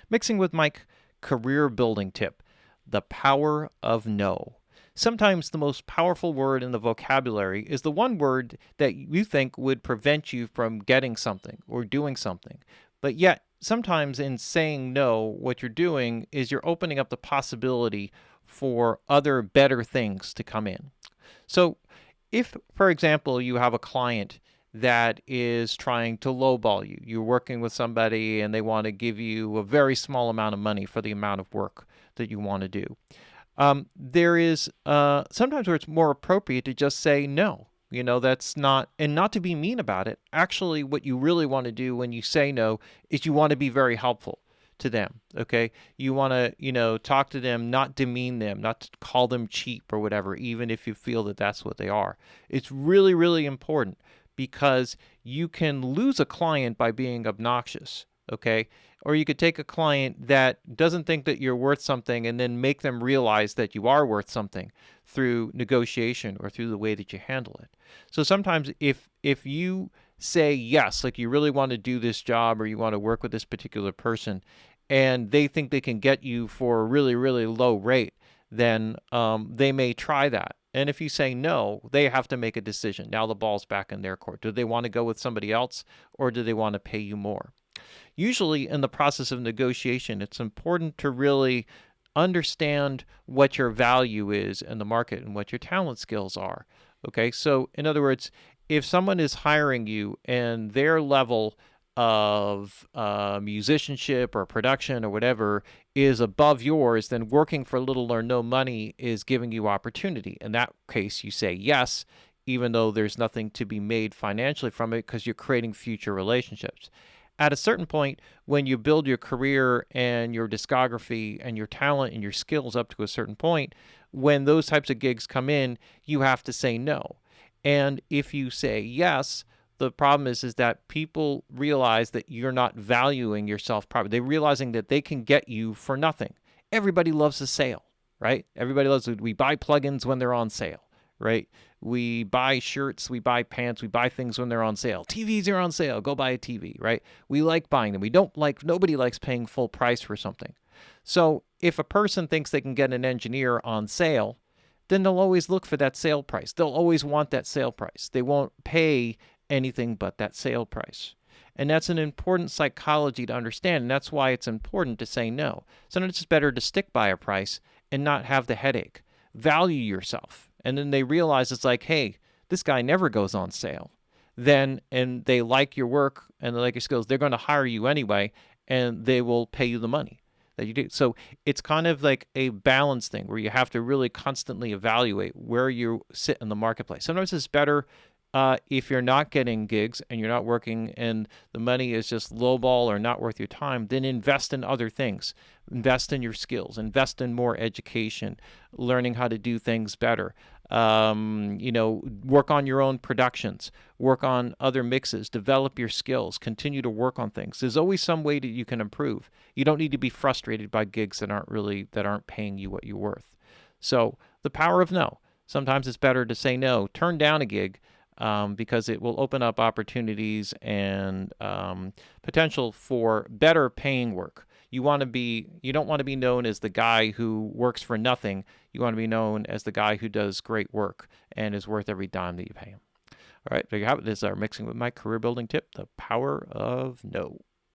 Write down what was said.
Mixing with Mike, career building tip: the power of no. Sometimes the most powerful word in the vocabulary is the one word that you think would prevent you from getting something or doing something. But yet, sometimes in saying no, what you're doing is you're opening up the possibility for other better things to come in. So, if, for example, you have a client that is trying to lowball you, you're working with somebody and they want to give you a very small amount of money for the amount of work that you want to do. There is sometimes where it's more appropriate to just say no. That's not, and not to be mean about it. Actually, what you really want to do when you say no is you want to be very helpful to them. Okay. You want to, talk to them, not demean them, not to call them cheap or whatever, even if you feel that that's what they are. It's really, really important because you can lose a client by being obnoxious. Okay. Or you could take a client that doesn't think that you're worth something and then make them realize that you are worth something through negotiation or through the way that you handle it. So sometimes if you say yes, like you really want to do this job or you want to work with this particular person, and they think they can get you for a really, really low rate, then they may try that. And if you say no, they have to make a decision. Now the ball's back in their court. Do they want to go with somebody else or do they want to pay you more? Usually in the process of negotiation, it's important to really understand what your value is in the market and what your talent skills are. Okay, so in other words, if someone is hiring you and their level of musicianship or production or whatever is above yours, then working for little or no money is giving you opportunity. In that case, you say yes, even though there's nothing to be made financially from it because you're creating future relationships. At a certain point, when you build your career and your discography and your talent and your skills up to a certain point, when those types of gigs come in, you have to say no. And if you say yes, the problem is that people realize that you're not valuing yourself properly. They're realizing that they can get you for nothing. Everybody loves a sale, right? Everybody loves it. We buy plugins when they're on sale, right? We buy shirts, we buy pants, we buy things when they're on sale. TVs are on sale. Go buy a TV, right? We like buying them. Nobody likes paying full price for something. So if a person thinks they can get an engineer on sale, then they'll always look for that sale price. They'll always want that sale price. They won't pay anything but that sale price. And that's an important psychology to understand, and that's why it's important to say no. Sometimes it's better to stick by a price and not have the headache. Value yourself. And then they realize it's like, hey, this guy never goes on sale. And they like your work and they like your skills, they're going to hire you anyway, and they will pay you the money that you do. So it's kind of like a balance thing where you have to really constantly evaluate where you sit in the marketplace. Sometimes it's better if you're not getting gigs and you're not working and the money is just lowball or not worth your time, then invest in other things. Invest in your skills. Invest in more education, learning how to do things better. Work on your own productions. Work on other mixes. Develop your skills. Continue to work on things. There's always some way that you can improve. You don't need to be frustrated by gigs that aren't paying you what you're worth. So the power of no. Sometimes it's better to say no. Turn down a gig. Because it will open up opportunities and potential for better paying work. You don't want to be known as the guy who works for nothing. You want to be known as the guy who does great work and is worth every dime that you pay him. All right, there you have it. This is our Mixing with Mike career building tip: the power of no.